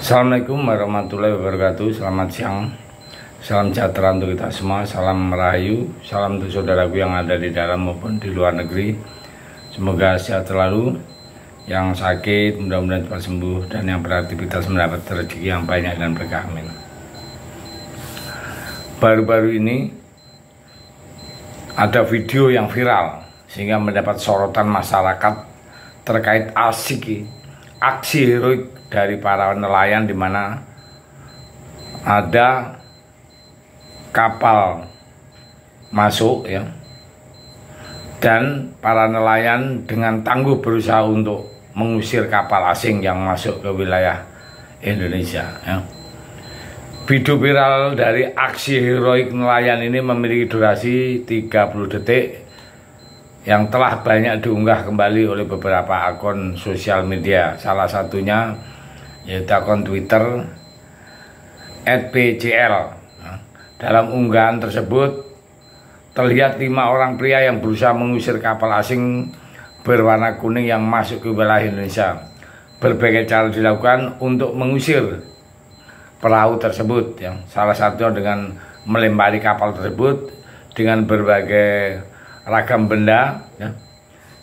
Assalamualaikum warahmatullahi wabarakatuh. Selamat siang, salam sejahtera untuk kita semua, salam merayu, salam untuk saudaraku yang ada di dalam maupun di luar negeri. Semoga sehat selalu, yang sakit mudah-mudahan cepat sembuh, dan yang beraktivitas mendapat rezeki yang banyak dan berkah, amin. Baru-baru ini ada video yang viral sehingga mendapat sorotan masyarakat terkait aksi heroik dari para nelayan, di mana ada kapal masuk ya, dan para nelayan dengan tangguh berusaha untuk mengusir kapal asing yang masuk ke wilayah Indonesia ya. Video viral dari aksi heroik nelayan ini memiliki durasi 30 detik yang telah banyak diunggah kembali oleh beberapa akun sosial media, salah satunya yaitu akun Twitter @pcl. Dalam unggahan tersebut terlihat 5 orang pria yang berusaha mengusir kapal asing berwarna kuning yang masuk ke wilayah Indonesia. Berbagai cara dilakukan untuk mengusir perahu tersebut ya. Salah satunya dengan melempari kapal tersebut dengan berbagai ragam benda ya.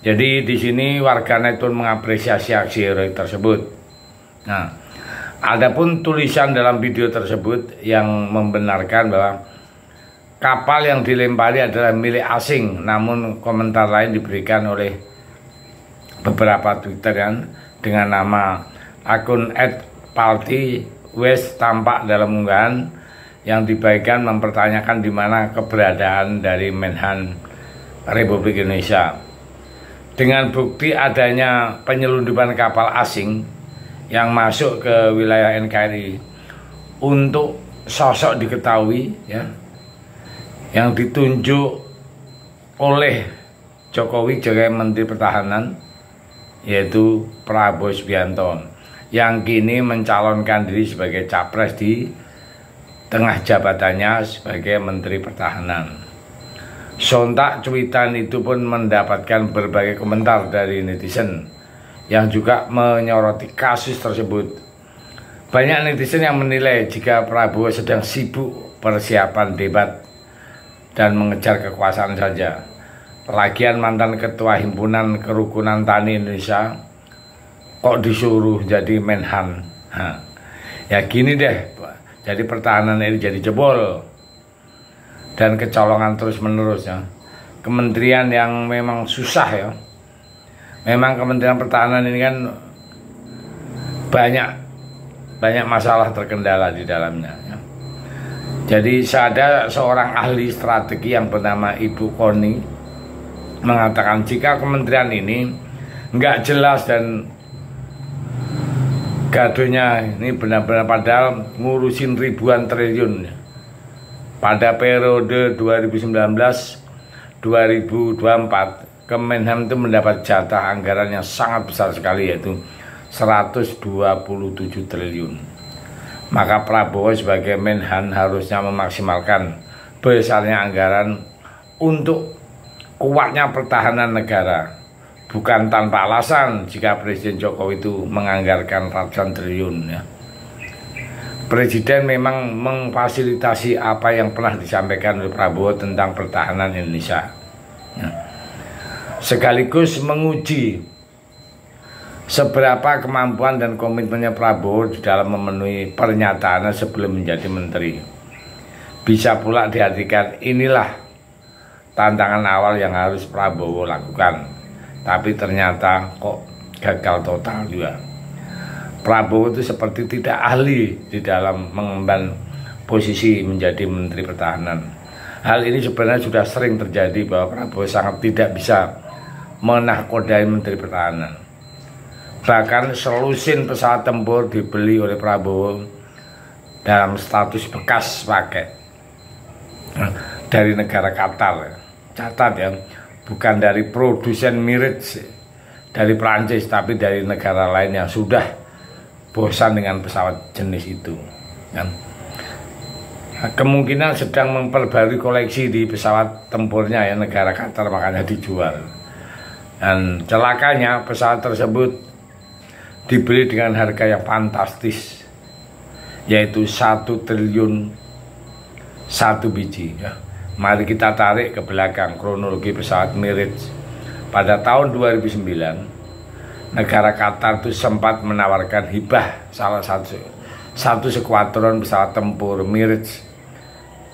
Jadi di sini warganet pun mengapresiasi aksi heroik tersebut. Nah, adapun tulisan dalam video tersebut yang membenarkan bahwa kapal yang dilempari adalah milik asing, namun komentar lain diberikan oleh beberapa Twitteran dengan nama akun @palti_west tampak dalam unggahan yang dibagikan mempertanyakan di mana keberadaan dari Menhan Republik Indonesia. Dengan bukti adanya penyelundupan kapal asing yang masuk ke wilayah NKRI untuk sosok diketahui ya, yang ditunjuk oleh Jokowi sebagai Menteri Pertahanan, yaitu Prabowo Subianto, yang kini mencalonkan diri sebagai capres di tengah jabatannya sebagai Menteri Pertahanan. Sontak cuitan itu pun mendapatkan berbagai komentar dari netizen yang juga menyoroti kasus tersebut. Banyak netizen yang menilai jika Prabowo sedang sibuk persiapan debat dan mengejar kekuasaan saja. Lagian mantan Ketua Himpunan Kerukunan Tani Indonesia kok disuruh jadi Menhan. Ya gini deh, jadi pertahanan ini jadi jebol dan kecolongan terus menerus ya. Kementerian yang memang susah ya. Memang Kementerian Pertahanan ini kan banyak masalah terkendala di dalamnya ya. Jadi ada seorang ahli strategi yang bernama Ibu Koni mengatakan jika kementerian ini nggak jelas dan gaduhnya ini benar-benar padahal ngurusin ribuan triliun ya. Pada periode 2019-2024 Kemenhan itu mendapat jatah anggaran yang sangat besar sekali, yaitu 127 triliun. Maka Prabowo sebagai Menhan harusnya memaksimalkan besarnya anggaran untuk kuatnya pertahanan negara. Bukan tanpa alasan jika Presiden Jokowi itu menganggarkan ratusan triliun ya. Presiden memang memfasilitasi apa yang pernah disampaikan oleh Prabowo tentang pertahanan Indonesia ya. Sekaligus menguji seberapa kemampuan dan komitmennya Prabowo di dalam memenuhi pernyataannya sebelum menjadi menteri. Bisa pula diartikan inilah tantangan awal yang harus Prabowo lakukan, tapi ternyata kok gagal total juga. Prabowo itu seperti tidak ahli di dalam mengemban posisi menjadi Menteri Pertahanan. Hal ini sebenarnya sudah sering terjadi bahwa Prabowo sangat tidak bisa menahkodai Menteri Pertahanan. Bahkan selusin pesawat tempur dibeli oleh Prabowo dalam status bekas pakai dari negara Qatar. Catat ya, bukan dari produsen Mirage dari Prancis, tapi dari negara lain yang sudah bosan dengan pesawat jenis itu kan. Kemungkinan sedang memperbarui koleksi di pesawat tempurnya ya negara Qatar, makanya dijual. Dan celakanya pesawat tersebut dibeli dengan harga yang fantastis yaitu 1 triliun 1 biji ya. Mari kita tarik ke belakang kronologi pesawat Mirage. Pada tahun 2009 negara Qatar itu sempat menawarkan hibah salah satu skuadron pesawat tempur Mirage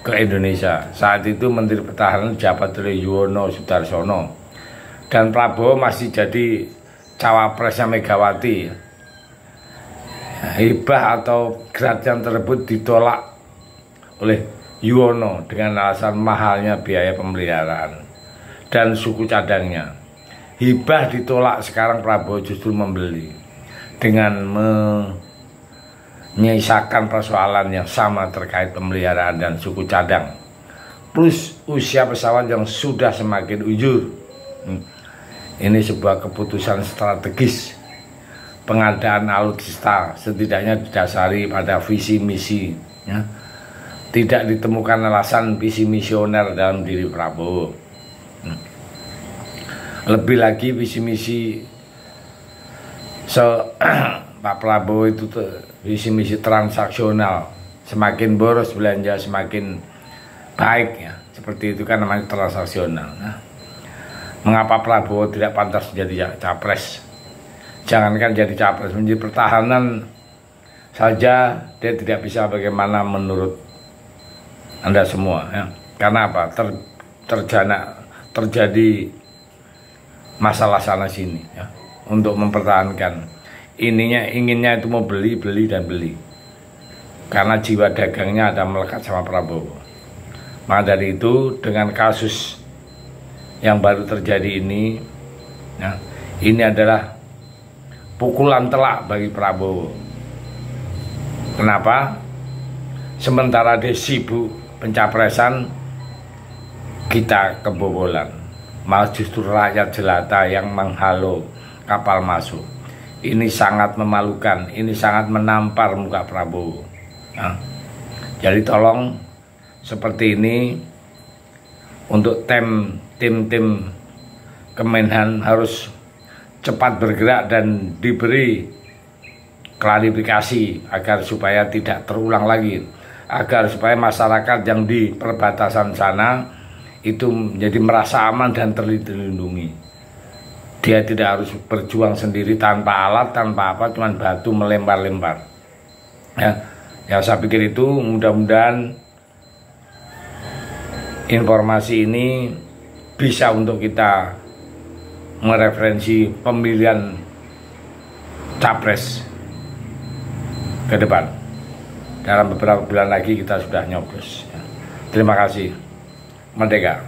ke Indonesia. Saat itu Menteri Pertahanan jabat oleh Yuwono Sudarsono dan Prabowo masih jadi cawapresnya Megawati. Hibah atau gratian tersebut ditolak oleh Yuwono dengan alasan mahalnya biaya pemeliharaan dan suku cadangnya. Hibah ditolak, sekarang Prabowo justru membeli dengan menyisakan persoalan yang sama terkait pemeliharaan dan suku cadang, plus usia pesawat yang sudah semakin ujur. Ini sebuah keputusan strategis pengadaan alutsista, setidaknya didasari pada visi misi ya. Tidak ditemukan alasan visi misioner dalam diri Prabowo. Lebih lagi visi misi Pak Prabowo itu visi misi transaksional, semakin boros belanja semakin baik ya, seperti itu kan namanya transaksional. Nah, mengapa Prabowo tidak pantas menjadi capres? Jangankan jadi capres, menjadi pertahanan saja dia tidak bisa. Bagaimana menurut Anda semua ya? Karena apa? Terjadi masalah sana sini ya, untuk mempertahankan inginnya itu mau beli karena jiwa dagangnya ada melekat sama Prabowo. Maka dari itu dengan kasus yang baru terjadi ini ya, ini adalah pukulan telak bagi Prabowo. Kenapa? Sementara dia sibuk pencapresan, kita kebobolan, malah justru rakyat jelata yang menghalau kapal masuk. Ini sangat memalukan, ini sangat menampar muka Prabowo. Nah, jadi tolong seperti ini untuk tim Kemenhan harus cepat bergerak dan diberi klarifikasi agar supaya tidak terulang lagi, agar supaya masyarakat yang di perbatasan sana itu menjadi merasa aman dan terlindungi. Dia tidak harus berjuang sendiri tanpa alat, tanpa apa, cuman batu melempar-lempar. Ya, saya pikir itu mudah-mudahan informasi ini bisa untuk kita mereferensi pemilihan capres ke depan. Dalam beberapa bulan lagi kita sudah nyoblos. Terima kasih. Merdeka.